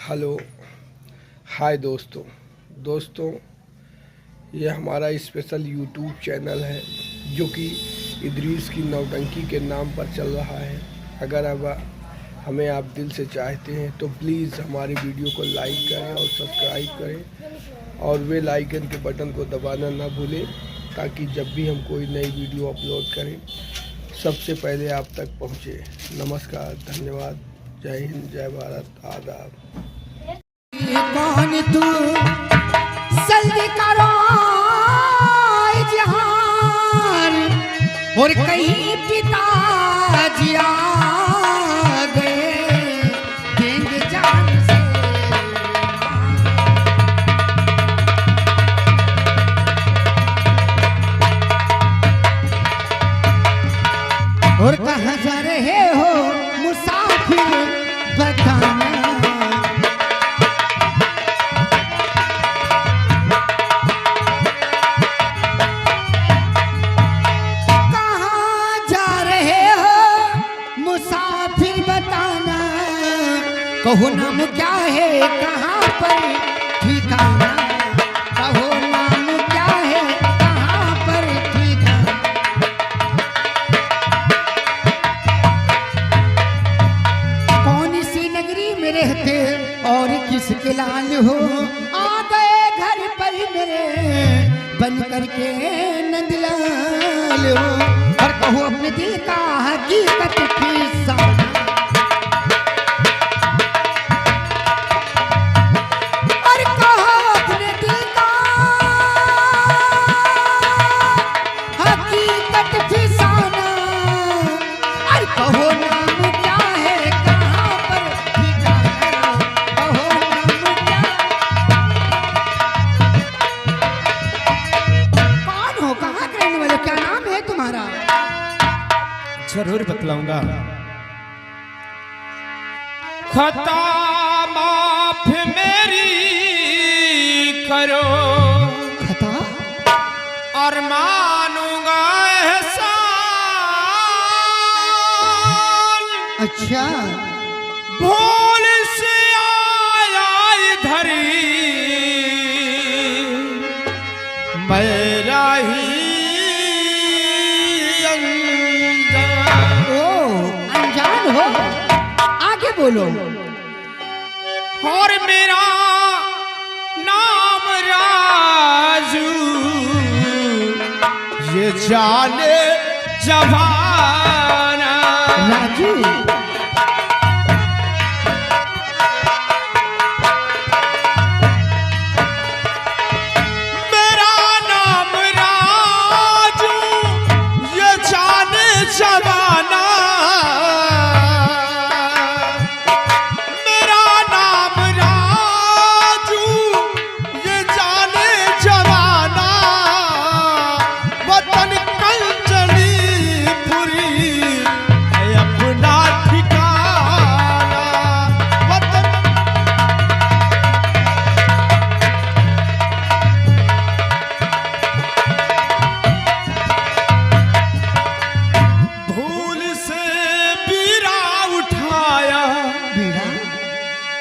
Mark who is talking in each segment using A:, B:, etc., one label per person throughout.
A: Hello hi दोस्तों ये हमारा स्पेशल यूट्यूब चैनल है जो कि इदरीस की नौटंकी के नाम पर चल रहा है। अगर अब हमें आप दिल से चाहते हैं तो प्लीज़ हमारी वीडियो को लाइक करें और सब्सक्राइब करें और बेल आइकन के बटन को दबाना ना भूलें ताकि जब भी हम कोई नई वीडियो अपलोड करें सबसे पहले आप तक पहुँचे। नमस्कार, धन्यवाद, जय हिंद, जय भारत, आदाब।
B: कौन तू जल्दी करो जहान और कहीं पिताजी आ गए देंगे जान से और कहाँ जा रहे हो मुसाफिर बताना। कहो नाम क्या है कहाँ पर ठिकाना, कहो नाम क्या है कहाँ पर ठिकाना। कौन सी नगरी में रहते और किसके लाल हो, आ गए घर पर मेरे बन करके नंदलाल हो। और कहो अपने दिल का हकीकत किस्सा,
C: जरूर बतलाऊंगा। खता माफ मेरी करो,
B: खता
C: और मानूंगा एहसान।
B: अच्छा,
C: भूल से आया इधर मेरा ही
B: हो, आगे बोलो।
C: और मेरा नाम राजू, ये जाने जवाना।
B: राजू
C: मेरा नाम राजू, ये जाने जवाना।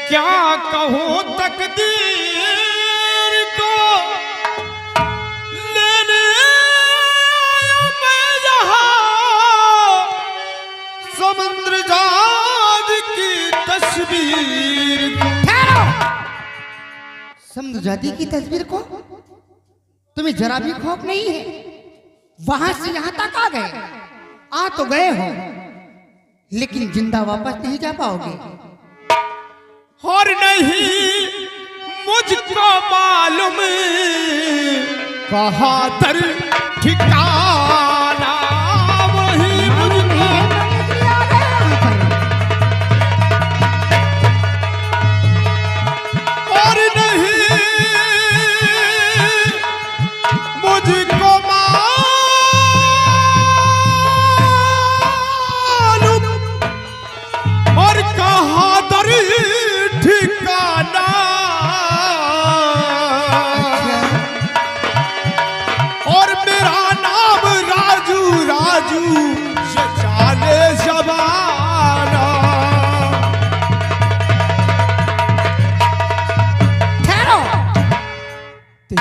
C: क्या कहूँ तकदीर को लेने मैं यहाँ समुद्र जाद की तस्वीर को।
B: समुद्र जादी की तस्वीर को तुम्हें जरा भी खौफ नहीं है? वहां से यहां तक आ गए, आ तो गए हो लेकिन जिंदा वापस नहीं जा पाओगे।
C: और नहीं मुझको मालूम कहाँ दर ठिकाना, वही मुझको और नहीं मुझको मालूम और कहाँ दर ठिकाना। और मेरा नाम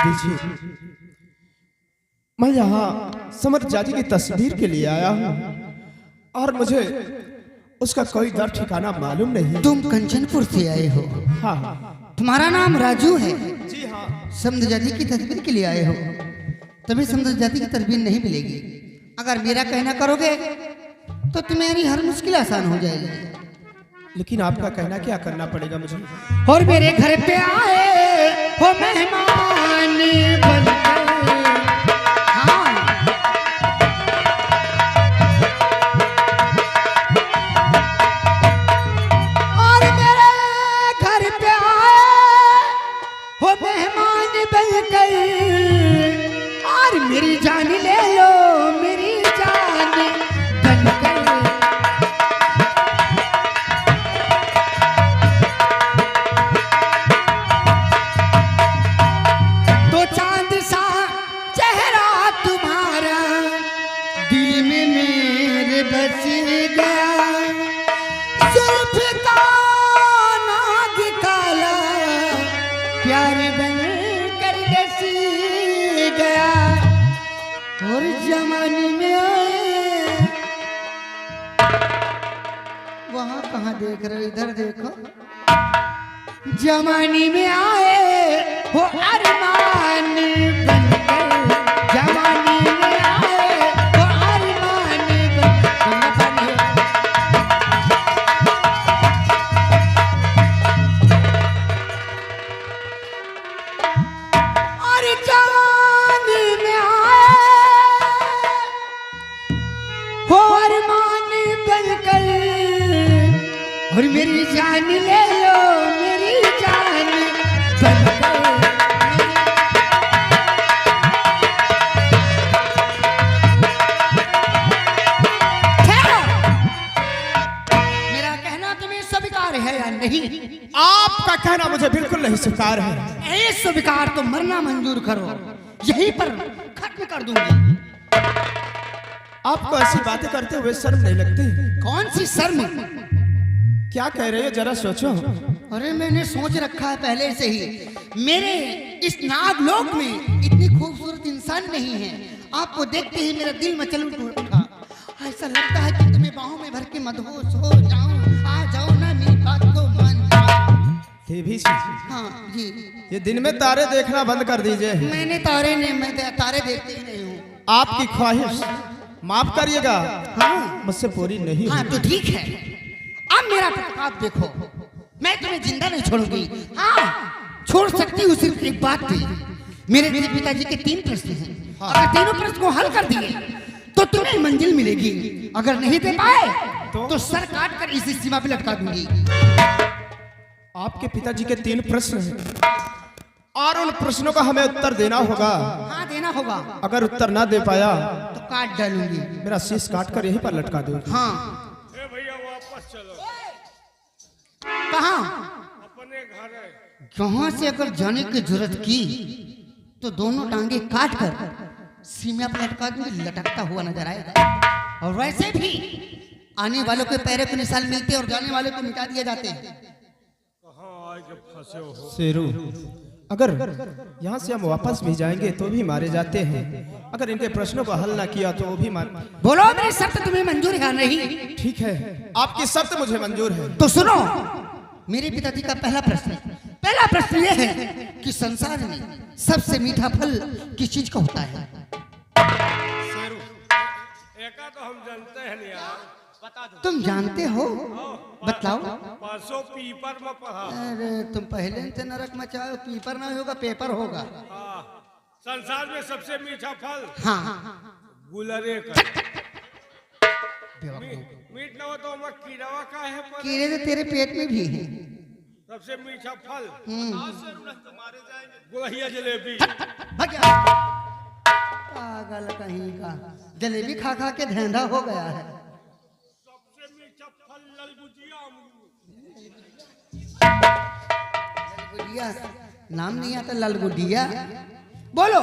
C: दीजिए, मैं यहाँ समर जाजी की तस्वीर के लिए आया हूँ और मुझे उसका कोई दर ठिकाना मालूम नहीं।
B: तुम कंचनपुर से आए हो?
C: हाँ
B: तुम्हारा नाम राजू है?
C: जी हाँ।
B: समझ जाति की तस्वीर के लिए आए हो? तभी समझ जाति की तस्वीर नहीं मिलेगी। अगर मेरा कहना करोगे तो तुम्हारी हर मुश्किल आसान हो जाएगी।
C: लेकिन आपका कहना क्या करना पड़ेगा मुझे?
B: और मेरे घर पे आए हो मेहमान बनकर। हाँ, और मेरे घर पे आए हो मेहमान बनकर, और मेरी जान ले लो, मेरी जान बनकर। तो चांद सा चेहरा तुम्हारा दिल में मेरे बस गया, जुल्फ का नाग काला प्यार बन कर डस गया। और जमाने में आए, वहां कहाँ देख रहे हो? इधर देखो। जमाने में आए हो अरमान बनकर, जमाने में आए हो अरमान बनकर। और जमाने में आए हो अरमान बनकर, और मेरी जान ले लो, मेरी जान बनकर। मेरा कहना तुम्हें स्वीकार है या नहीं?
C: आपका कहना मुझे बिल्कुल नहीं स्वीकार है।
B: ये स्वीकार तो मरना मंजूर करो, यहीं पर खत्म कर दूंगी।
C: आपको ऐसी बातें करते हुए शर्म नहीं लगती?
B: कौन सी शर्म?
C: क्या कह रहे हो जरा सोचो।
B: अरे मैंने सोच रखा है पहले से ही, मेरे इस नागलोक में इतनी खूबसूरत इंसान नहीं है। आपको देखते ही मेरा दिल मचल उठा। ऐसा लगता है कि तुम्हें बाहों में भर के मदहोश हो जाऊं। आ जाओ ना, मेरी बात को मान जाओ।
C: ये भी
B: हाँ जी,
C: ये दिन में तारे देखना बंद कर दीजिए।
B: मैं तारे देखती ही नहीं हूँ।
C: आपकी ख्वाहिश माफ करिएगा,
B: हाँ
C: मुझसे पूरी नहीं
B: हाँ,
C: हुई।
B: तो ठीक है। अब मेरा प्रताप देखो, मैं तुम्हें जिंदा नहीं छोड़ूंगी। हाँ, छोड़ सकती हूँ सिर्फ एक बात थी। मेरे पिताजी के 3 प्रश्न हैं। अगर तीनों प्रश्न को हल कर दिए तो तुम्हें मंजिल मिलेगी। अगर नहीं दे पाए तो सर काट कर इसी सीमा पे लटका दूंगी।
C: आपके पिताजी के 3 प्रश्न हैं और उन प्रश्नों का हमें उत्तर देना होगा।
B: हाँ, देना होगा।
C: अगर उत्तर ना दे पाया
B: तो काट डालूंगी।
C: मेरा शीश काट कर यहीं पर लटका दो।
B: हाँ,
A: भैया वापस चलो,
B: कहाँ?
A: अपने घर है।
B: यहाँ से अगर जाने की जरूरत की तो दोनों टांगे काट कर सीमा पर लटका दूंगी, लटकता हुआ नजर आएगा। और वैसे भी आने वालों के पैरों के निशान मिलते और जाने वालों को मिटा दिए जाते हैं।
A: कहाँ आए जब फंसे हो?
C: शेरू, अगर यहाँ से हम वापस भी जाएंगे तो भी मारे जाते हैं। अगर इनके प्रश्नों को हल ना किया तो वो भी मार।
B: बोलो, मेरी शर्त तुम्हें मंजूर है नहीं?
C: ठीक है, आपकी शर्त मुझे मंजूर है।
B: तो सुनो, मेरे पिताजी का पहला प्रश्न यह है कि संसार में सबसे मीठा फल किस चीज का होता है?
A: एका तो हम जानते हैं नहीं यार, बता दो।
B: तुम जानते हो? बतलाओ।
A: परसों पीपर में पढ़ा।
B: अरे तुम पहले से नरक मचाओ, पीपर ना होगा, पेपर होगा।
A: हाँ, संसार में सबसे मीठा फल
B: हाँ,
A: गुलरे का। मीठ ना हो तो मैं कीड़ावा का है पर
B: कीड़े तो तेरे पेट में भी हैं।
A: सबसे मीठा फल गुलहिया जलेबी।
B: भाग जा। पागल कहीं का, जलेबी खा खा के धंधा हो गया है।
A: सबसे मीठा फल ललगुजिया
B: गुडिया, नाम नहीं आता ललगुडिया? बोलो।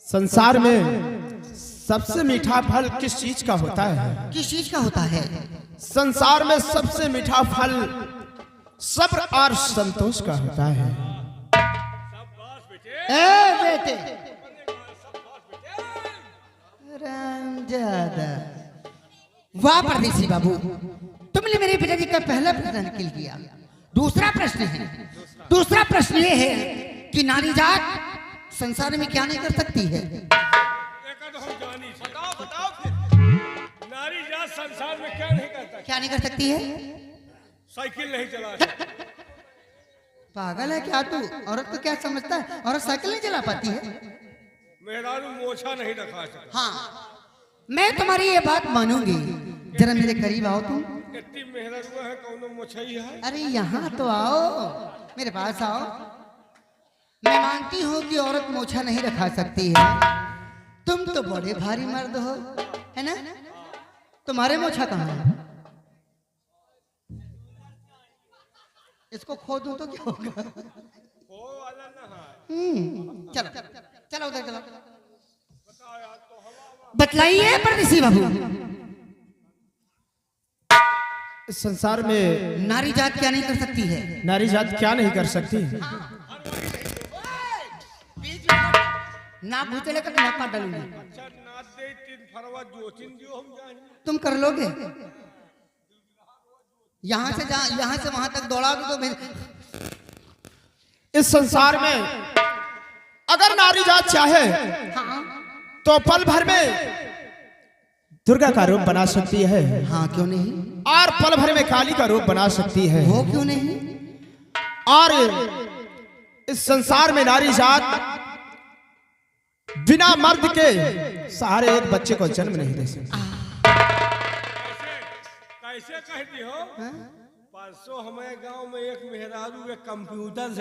C: संसार में सबसे मीठा फल किस चीज का होता है?
B: किस चीज का होता है?
C: संसार में सबसे मीठा फल सब्र और संतोष का होता है।
B: ए रहते। रामजादा, वाह परदेसी बाबू, तुमने मेरे पिताजी का पहला प्रश्न निकल किया। दूसरा प्रश्न ये है कि नारी जात संसार में क्या नहीं कर सकती है?
A: बताओ फिर। नारी जात संसार में क्या नहीं करता?
B: क्या नहीं कर सकती है?
A: साइकिल नहीं चला सकती।
B: पागल है क्या तू? औरत को क्या समझता है? औरत साइकिल नहीं चला पाती है?
A: मेहरारू मोछा नहीं रखा सकता।
B: हाँ, मैं तुम्हारी ये बात मानूंगी। जरा मेरे करीब आओ तुम।
A: कितनी मेहरारू है, कौन मोछई है?
B: अरे यहाँ तो आओ, मेरे पास आओ। मैं मानती हूँ कि औरत मोछा नहीं रखा सकती है। तुम तो बड़े भारी मर्द हो, है ना? तुम्हारे मोछा कहाँ है? इसको खो दूं तो क्या होगा? चलो चलो उधर चलो। बतलाइए परदेसी बाबू,
C: इस संसार में
B: नारी जात क्या नहीं कर सकती है?
C: नारी जात क्या नहीं कर सकती?
B: ना भूते लेकर ना काट डालूंगी।
A: अच्छा नाच दे 3 फरवा जोतिन जो हम जाएं।
B: तुम कर लोगे? यहाँ से वहां तक दौड़ाओगे तो मेरे।
C: इस संसार में अगर नारी जात चाहे
B: हाँ
C: तो पल भर में दुर्गा का रूप बना सकती है।
B: हाँ, क्यों नहीं?
C: और पल भर में काली का रूप बना सकती है।
B: वो क्यों नहीं?
C: और इस संसार में नारी जात बिना मर्द के सहारे एक बच्चे को जन्म नहीं दे सकती।
A: कैसे कहती हो? परसों हमारे गांव में एक मेहरारू एक कंप्यूटर से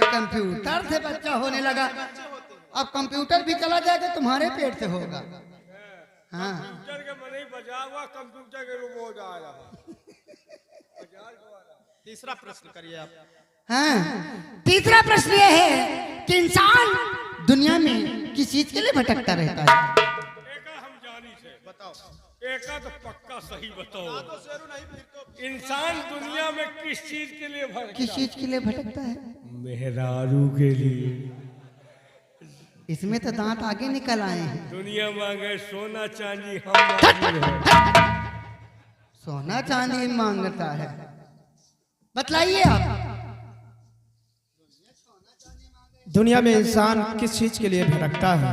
B: कंप्यूटर से बच्चा होने लगा। अब कंप्यूटर भी चला जाएगा तुम्हारे पेट से होगा। हाँ,
A: कंप्यूटर के मन ही बजा हुआ, कंप्यूटर के रोबोट आ रहा।
C: तीसरा प्रश्न करिए आप।
B: हाँ, तीसरा प्रश्न ये है कि इंसान दुनिया में किस चीज के लिए भटकता रहता है?
A: एका हम जानी से बताओ। एका तो पक्का सही बताओ। इंसान दुनिया में किस चीज के लिए भटकता?
B: किस चीज के लिए भटकता है?
A: मेहरारू के लिए।
B: इसमें तो दांत आगे निकल आए हैं।
A: दुनिया मांगे सोना चांदी, हम
B: सोना चांदी मांगता है। बतलाइए आप।
C: दुनिया में इंसान किस चीज के लिए भटकता है?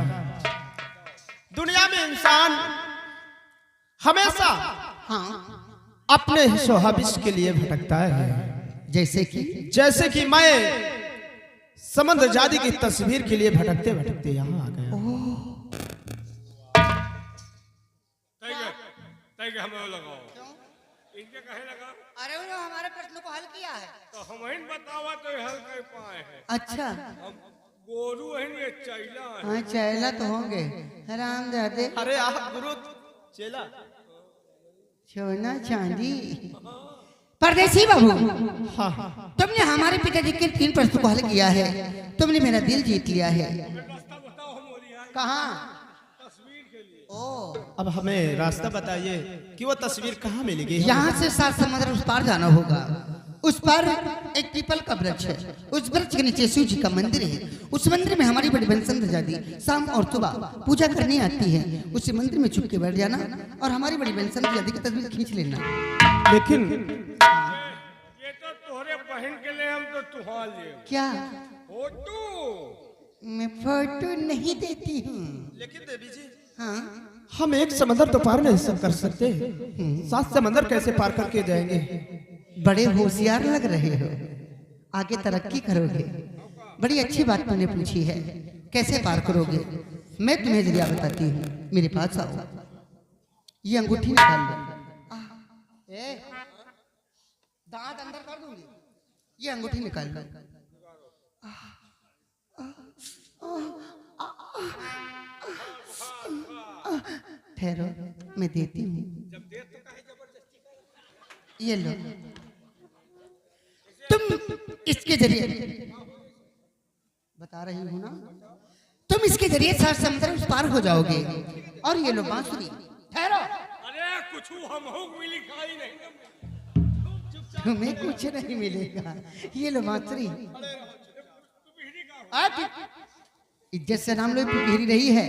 C: दुनिया में इंसान हमेशा
B: हाँ,
C: अपने हिस्सों के लिए भटकता है। जैसे कि मैं समुद्र जाति की तस्वीर के लिए भटकते भटकते यहाँ आ गया।
A: हमें लगाओ। इनके कहे लगा?
B: अरे वो हमारे प्रश्न को हल किया है
A: तो हम ही बतावा तो हल कर पाए हैं।
B: अच्छा,
A: हम गोरू है ये चैला है।
B: हाँ चैला तो होंगे हरामजादे।
C: अरे आप गुरु चेला।
B: सोना चांदी। परदेसी बाबू,
C: हाँ,
B: तुमने हमारे पिताजी के 3 प्रश्नों को हल किया है। तुमने मेरा दिल जीत लिया है।
A: रास्ता बताओ, हम हो रही है
B: कहाँ?
A: तस्वीर के लिए।
B: ओ,
C: अब हमें रास्ता बताइए कि वो तस्वीर कहाँ मिलेगी?
B: यहाँ से 7 समुद्र उस पार जाना होगा। उस पर एक पीपल का वृक्ष है। उस वृक्ष के नीचे शिव जी का मंदिर है। उस मंदिर में हमारी बड़ी बहन संध्या शाम और सुबह पूजा करने आती है। उस मंदिर में छुप के बैठ जाना और हमारी बड़ी बहन संध्या की तस्वीर खींच लेना।
C: लेकिन
A: ये तो तोहरे बहन के लिए हम तो तुहार लिए।
B: क्या?
A: फोटो?
B: मैं फोटो नहीं देती हूँ।
C: लेकिन देवी जी,
B: हाँ,
C: हम एक समंदर तो पार नहीं कर सकते। 7 समंदर कैसे पार करके जाएंगे?
B: बड़े होशियार लग रहे हो। आगे तरक्की करोगे। बड़ी अच्छी बात तुमने पूछी है। कैसे पार करोगे? मैं तुम्हें जरिया बताती हूँ। मेरे पास आओ। ये अंगूठी निकाल लो। दांत अंदर कर दूंगी। ये अंगूठी निकाल लो। ठहरो, मैं देती हूँ। ये लो। तुम इसके जरिए बता रही हूँ ना, तुम इसके जरिए 7 समुद्र उस पार हो जाओगे। और ये लो बांसुरी। ठहरो।
A: अरे कुछ हम मिली खाई नहीं।
B: तुम्हें कुछ नहीं मिलेगा। ये लो बांसुरी। इज्जत से नाम लो, घेरी रही है,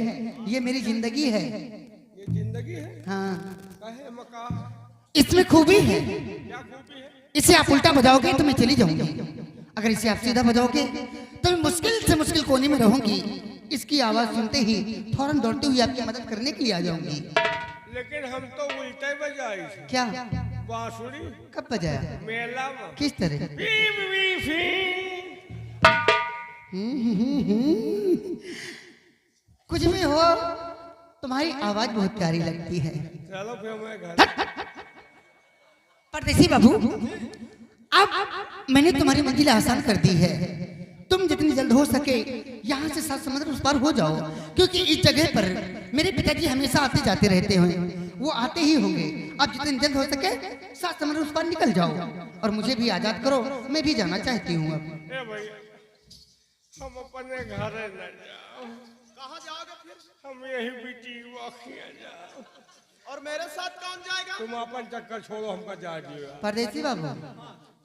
B: ये मेरी जिंदगी है।
A: ये जिंदगी है।
B: हाँ,
A: कहे मका
B: इसमें खूबी है।
A: क्या खूबी है?
B: इसे आप उल्टा बजाओगे तो मैं चली जाऊंगी, अगर इसे आप सीधा बजाओगे तो मैं मुश्किल से मुश्किल कोने में रहूंगी। इसकी आवाज सुनते ही फौरन दौड़ती हुई आपकी मदद करने के लिए आ जाऊंगी।
A: लेकिन हम तो उल्टे बजाई थे।
B: क्या?
A: बांसुरी
B: कब बजाया?
A: मेला में।
B: किस तरह? कुछ भी हो, तुम्हारी आवाज बहुत प्यारी लगती है।
A: चलो फिर मैं घर।
B: परदेसी बाबू, अब मैंने तुम्हारी मंजिल आसान कर दी है। तुम जितनी जल्द हो सके यहाँ से 7 समुद्र उस पार हो जाओ, क्योंकि इस जगह पर मेरे पिताजी हमेशा आते जाते रहते हैं, वो आते ही होंगे। अब जितनी जल्द हो सके 7 समुद्र उस पार निकल जाओ और मुझे भी आजाद करो, मैं भी जाना चाहती हूँ। अब
A: ए भैया, हम अपने घर न जाओ।
C: कहाँ जाओगे फिर?
A: हम यही बीटी वाखिया जाओ।
C: और मेरे साथ कौन जाएगा?
A: तुम अपन चक्कर छोड़ो, हमका जा दियो।
B: परदेसी बाबू,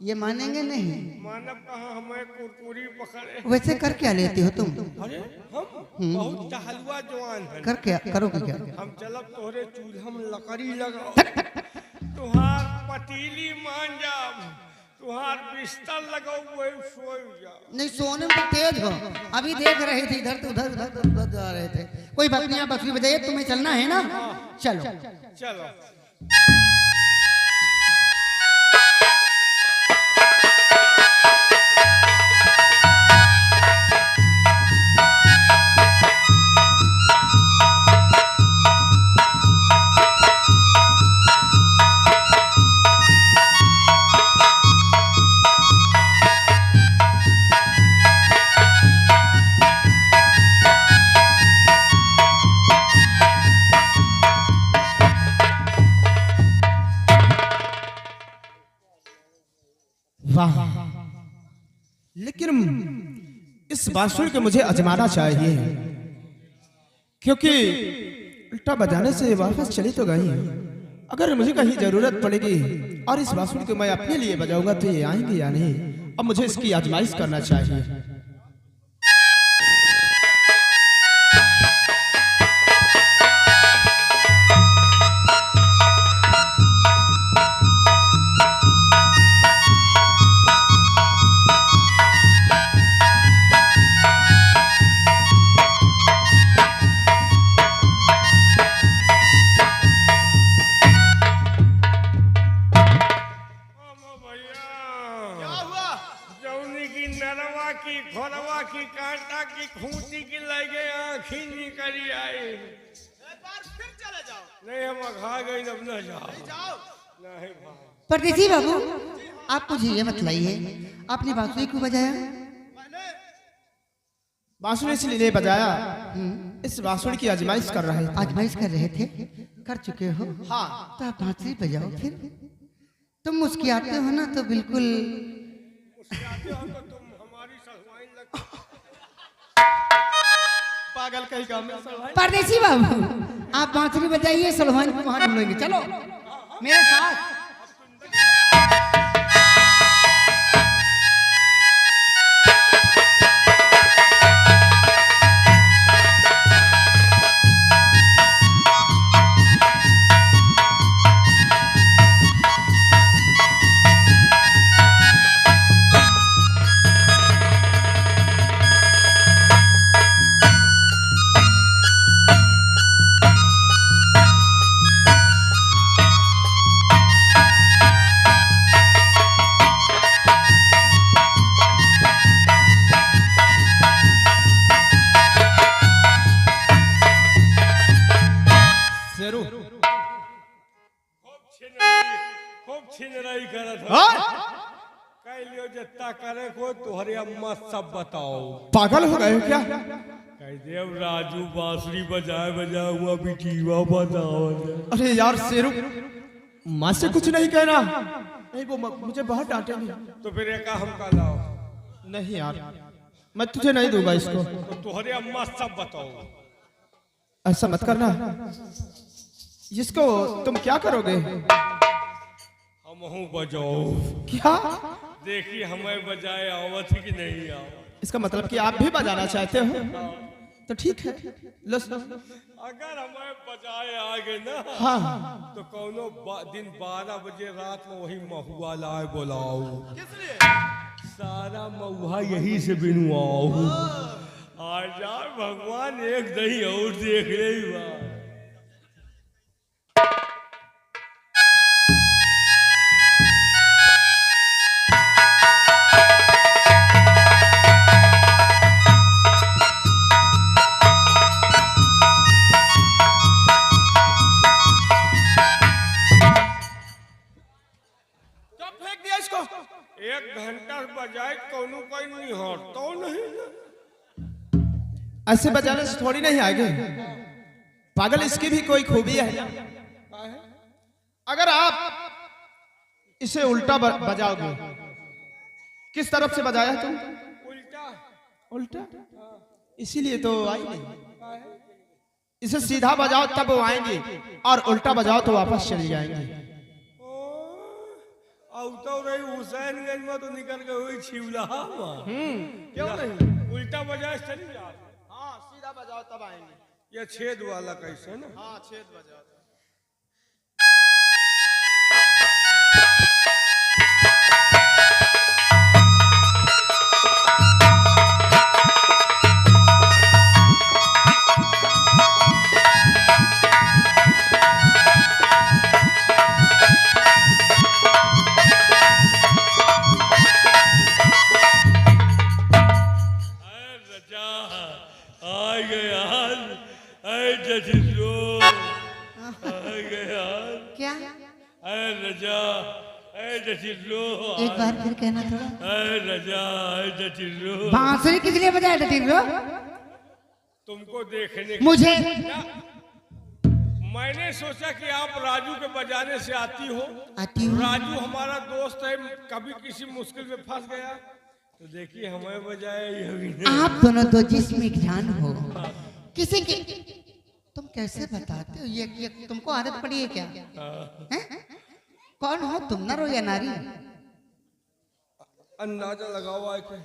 B: ये मानेंगे नहीं।
A: मानव कहाँ, हमें कुरकुरी पकड़े।
B: वैसे कर क्या लेते हो तुम?
A: अरे हम बहुत टहलुआ जवान है।
B: कर क्या करोगे क्या?
A: हम चलब तोहरे चूल्हा में लकड़ी लगाओ, तुहार पतीली मान जाब, तुहार बिस्तर लगाओ, वही सो जाओ।
B: नहीं, सोने में तेज हो। अभी देख रहे थे इधर उधर उधर उधर जा रहे थे। कोई बात नहीं, आप बसरी बजाइए, तुम्हें चलना है ना? चलो
A: चलो।
C: वाह, लेकिन इस बांसुरी को मुझे आजमाना चाहिए, क्योंकि उल्टा बजाने से वापस चली तो गई। अगर मुझे कहीं जरूरत पड़ेगी और इस बांसुरी को मैं अपने लिए बजाऊंगा तो ये आएंगे या नहीं। अब मुझे इसकी आजमाइश करना चाहिए।
A: नरवा की, घोरवा की, कांटा की, खूंटी की लगे आँखी निकली आई।
C: एक बार फिर चले जाओ।
A: नहीं, हम खा गई, अब न जाओ।
C: जाओ।
A: नहीं भाई।
B: परदेसी बाबू, आप मुझे ये बतलाइए, आपने बांसुरी क्यों बजाया?
C: बांसुरी इसलिए नहीं बजाया, इस बांसुरी की आजमाइश कर रहे थे।
B: आजमाइश कर रहे थे? कर चुके हो?
C: हाँ।
B: तो आप बांसुरी बजाओ फिर। तुम मुस्कुराते हो ना तो बिल्कुल
A: मुस्कुराते हो तो तुम हमारी सलवाइन लग।
C: पागल कहीं काम में।
B: परदेसी बाबू, आप बांसुरी बजाइए, सलमान को वहां ढूंढेंगे। चलो मेरे साथ।
A: खूब छिनराई करत
C: हाँ?
A: कह लियो जितना करे को तुहरे अम्मा सब बताओ।
C: पागल हो गए हो क्या?
A: कह देव राजू बांसुरी बजाए बजा हुआ बिटीवा बताओ।
C: अरे यार शेरू, माँ से कुछ नहीं कहना। नहीं, वो मुझे बहुत डांटेगी।
A: तो फिर एक हम का लाओ।
C: नहीं यार, मैं तुझे नहीं दूंगा इसको।
A: तो तुहरे अम्मा सब बताओ।
C: ऐसा मत करना। इसको तुम क्या करोगे?
A: हम बजाओ।
C: क्या?
A: देखिए हमें बजाए आवत ही कि नहीं आवत।
C: इसका मतलब कि आप भी बजाना चाहते हो? तो ठीक है लो
A: अगर हमें बजाए आ गए ना
C: हाँ
A: तो कौनो दिन 12 बजे रात में वही महुआ लाए बोलाओ, सारा महुआ यही से बिनवाओ। आजा भगवान एक दही और देख ले बात। एक घंटा बजाए कौनो कोई नहीं हटता नहीं ना।
C: ऐसे बजाने से थोड़ी नहीं आएगी पागल, इसकी भी कोई खूबी है। अगर आप इसे उल्टा बजाओगे, किस तरफ से बजाया तुम?
A: उल्टा।
C: उल्टा इसीलिए तो आई नहीं। इसे सीधा बजाओ तब वो आएंगे, और उल्टा बजाओ तो वापस चली जाएंगे।
A: तो रही हुसैनगंज में तो निकल गए हुई छिवला।
C: क्यों नहीं?
A: उल्टा बजाए चली जा।
C: हाँ सीधा बजाओ तब आएंगे।
A: ये छेद वाला कैसे ना?
C: हाँ छेद बजाओ।
B: क्या?
A: रजा
B: एक बार फिर कहना थोड़ा।
A: रजा
B: बांसुरी किस लिए बजाया डटिलो?
A: तुमको देखने
B: मुझे
A: मैंने सोचा कि आप राजू के बजाने से आती हो।
B: आती हूँ।
A: राजू हमारा दोस्त है, कभी किसी मुश्किल में फंस गया तो देखिए हमें बजाए।
B: आप दोनों दो जिस्म एक जान हो। किसी की तुम कैसे बताते हो? ये तुमको आदत पड़ी है क्या? हैं? कौन हो तुम, नर हो या नारी?
A: अंदाजा लगाओ आए के।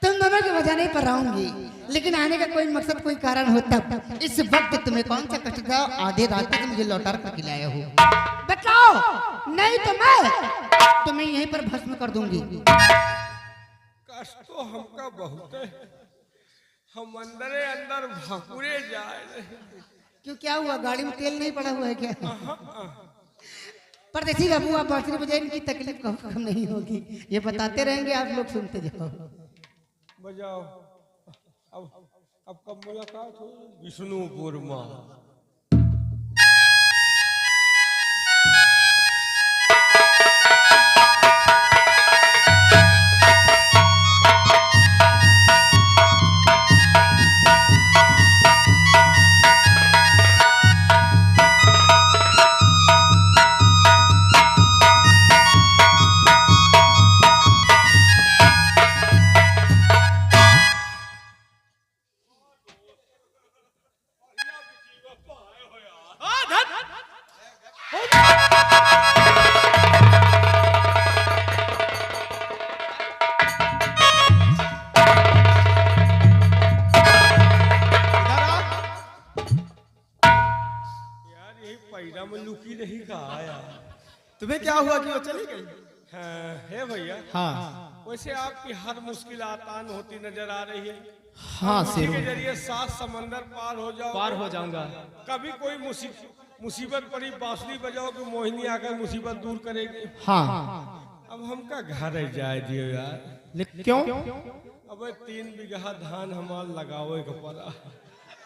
B: तुम दोनों के बजाने पर रहूंगी, लेकिन आने का कोई मकसद कोई कारण हो तब। इस वक्त तुम्हें कौन सा कष्ट था? आधे रात तक मुझे लौटा कर खिलाया हो। बताओ, नहीं तो मैं तुम्हें यहीं पर भस्म कर दूंगी।
A: कष्ट तो हमका बहुत है, हम अंदर अंदर भाकुरे जाए।
B: क्यों, क्या हुआ? गाड़ी में तेल नहीं पड़ा हुआ है क्या? परदेसी बाबू, आप बांसुरी बजाए, इनकी तकलीफ कम नहीं होगी। ये बताते रहेंगे, आप लोग सुनते जाओ।
A: बजाओ। अब कब मुलाकात हो? विष्णुपुर में।
C: तुम्हें क्या हुआ कि वो चली गई?
A: है भैया।
C: हाँ
A: वैसे आपकी हर मुश्किल आसान होती नजर आ रही है।
C: हाँ
A: इसी के जरिए 7 समंदर पार हो जाओ।
C: पार हो जाऊंगा।
A: कभी कोई मुसीबत पड़ी, बांसुरी बजाओ कि मोहिनी आकर मुसीबत दूर करेगी।
C: हाँ
A: अब हमका घर जाए दियो यार।
C: क्यों?
A: अब 3 बीघा धान हमार लगाओ के पड़ा।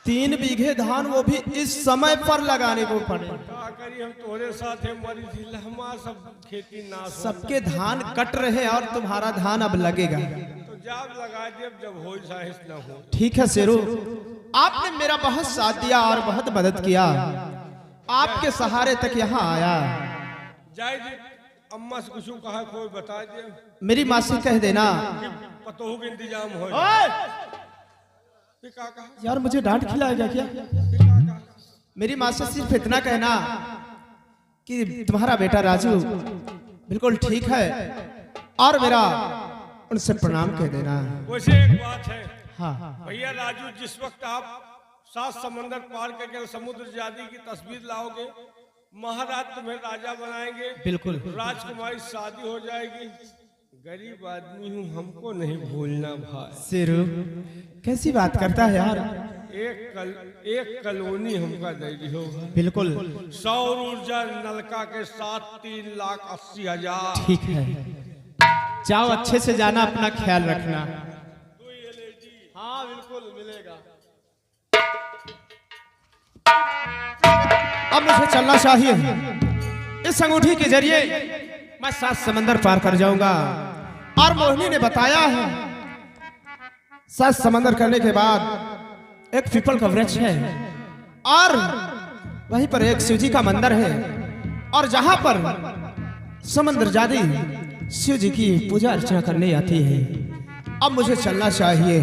C: 3 बीघे धान, वो भी इस समय पर लगाने को पड़े।
A: का करी, हम तोरे साथ है मरी थी, हमारा सब खेती नाश।
C: सबके धान कट रहे और तुम्हारा धान अब लगेगा।
A: तो जब लगा दे, जब हो साहिस न हो।
C: ठीक है शेरू, आपने मेरा बहुत साथ दिया और बहुत मदद किया। आपके सहारे तक यहाँ आया।
A: जय जी, अम्मा से कुछ कहा, कोई बता दे।
C: मेरी माँ से कह देना
A: पतोहू के इंतजाम हो।
C: यार मुझे डांट खिलाएगा क्या? मेरी माँ से सिर्फ इतना कहना कि तुम्हारा बेटा राजू बिल्कुल ठीक है, और मेरा उनसे प्रणाम कह देना।
A: वैसे एक बात है।
C: हाँ
A: भैया राजू, जिस वक्त आप 7 समंदर पार करके समुद्र जादी की तस्वीर लाओगे, महाराज तुम्हें राजा बनाएंगे,
C: बिल्कुल
A: राजकुमारी शादी हो जाएगी। गरीब आदमी हूँ, हमको नहीं भूलना भाई।
C: शेरू कैसी बात करता है यार।
A: एक कॉलोनी हमका दे दी होगा,
C: बिल्कुल
A: सौर ऊर्जा नलका के साथ 3,80,000।
C: ठीक है, जाओ अच्छे से जाना, अपना ख्याल रखना। हाँ बिल्कुल मिलेगा। अब मुझे चलना चाहिए। इस अंगूठी के जरिए मैं 7 समंदर पार कर जाऊंगा। और मोहिनी ने बताया है 7 समंदर करने के बाद एक पीपल का वृक्ष है और वहीं पर एक शिव जी का मंदिर है, और जहां पर समंदर जादी शिव जी की पूजा अर्चना करने आती है। अब मुझे चलना चाहिए।